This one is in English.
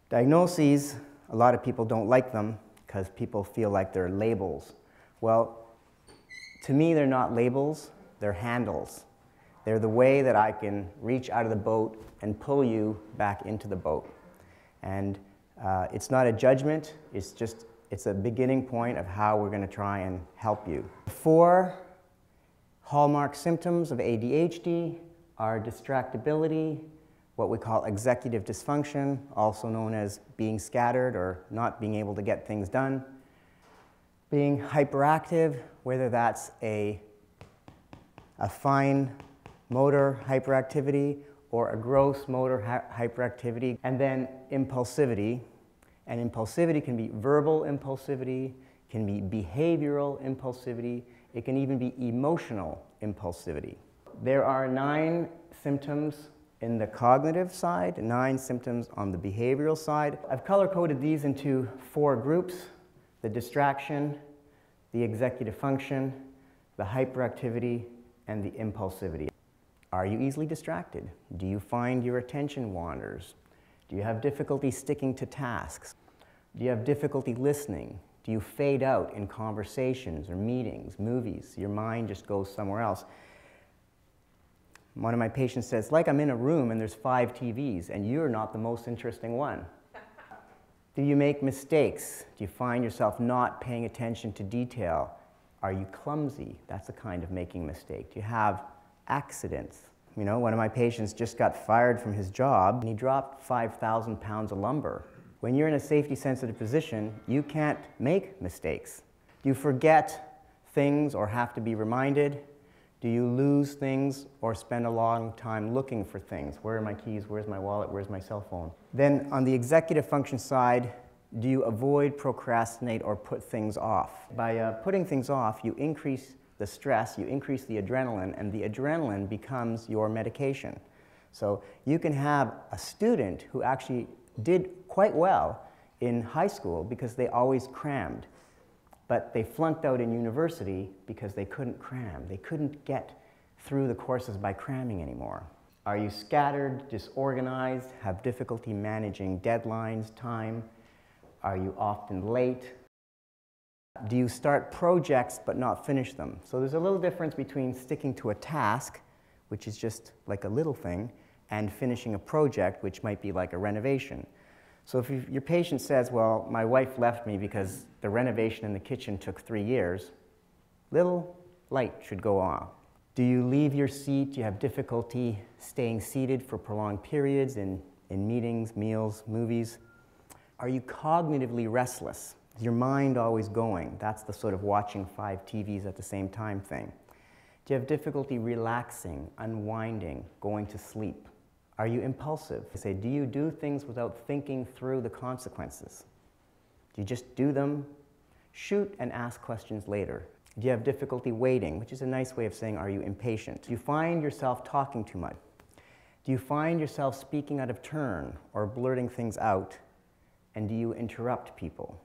Diagnoses, a lot of people don't like them because people feel like they're labels. Well, to me, they're not labels, they're handles. They're the way that I can reach out of the boat and pull you back into the boat. And it's not a judgment, it's a beginning point of how we're going to try and help you. 4 hallmark symptoms of ADHD are distractibility, what we call executive dysfunction, also known as being scattered or not being able to get things done, being hyperactive, whether that's a fine motor hyperactivity or a gross motor hyperactivity, and then impulsivity. And impulsivity can be verbal impulsivity, can be behavioral impulsivity, it can even be emotional impulsivity. There are 9 symptoms in the cognitive side, 9 symptoms on the behavioral side. I've color-coded these into 4 groups: the distraction, the executive function, the hyperactivity, and the impulsivity. Are you easily distracted? Do you find your attention wanders? Do you have difficulty sticking to tasks? Do you have difficulty listening? Do you fade out in conversations or meetings, movies? Your mind just goes somewhere else. One of my patients says, like I'm in a room and there's 5 TVs and you're not the most interesting one. Do you make mistakes? Do you find yourself not paying attention to detail? Are you clumsy? That's a kind of making a mistake. Do you have accidents? You know, one of my patients just got fired from his job and he dropped 5,000 pounds of lumber. When you're in a safety-sensitive position, you can't make mistakes. Do you forget things or have to be reminded? Do you lose things or spend a long time looking for things? Where are my keys? Where's my wallet? Where's my cell phone? Then on the executive function side, do you avoid, procrastinate, or put things off? By putting things off, you increase the stress, you increase the adrenaline, and the adrenaline becomes your medication. So you can have a student who actually did quite well in high school because they always crammed, but they flunked out in university because they couldn't cram. They couldn't get through the courses by cramming anymore. Are you scattered, disorganized, have difficulty managing deadlines, time? Are you often late? Do you start projects but not finish them? So there's a little difference between sticking to a task, which is just like a little thing, and finishing a project, which might be like a renovation. So if your patient says, well, my wife left me because the renovation in the kitchen took 3 years, little light should go on. Do you leave your seat? Do you have difficulty staying seated for prolonged periods in meetings, meals, movies? Are you cognitively restless? Is your mind always going? That's the sort of watching 5 TVs at the same time thing. Do you have difficulty relaxing, unwinding, going to sleep? Are you impulsive? I say, do you do things without thinking through the consequences? Do you just do them, shoot, and ask questions later? Do you have difficulty waiting, which is a nice way of saying, are you impatient? Do you find yourself talking too much? Do you find yourself speaking out of turn or blurting things out? And do you interrupt people?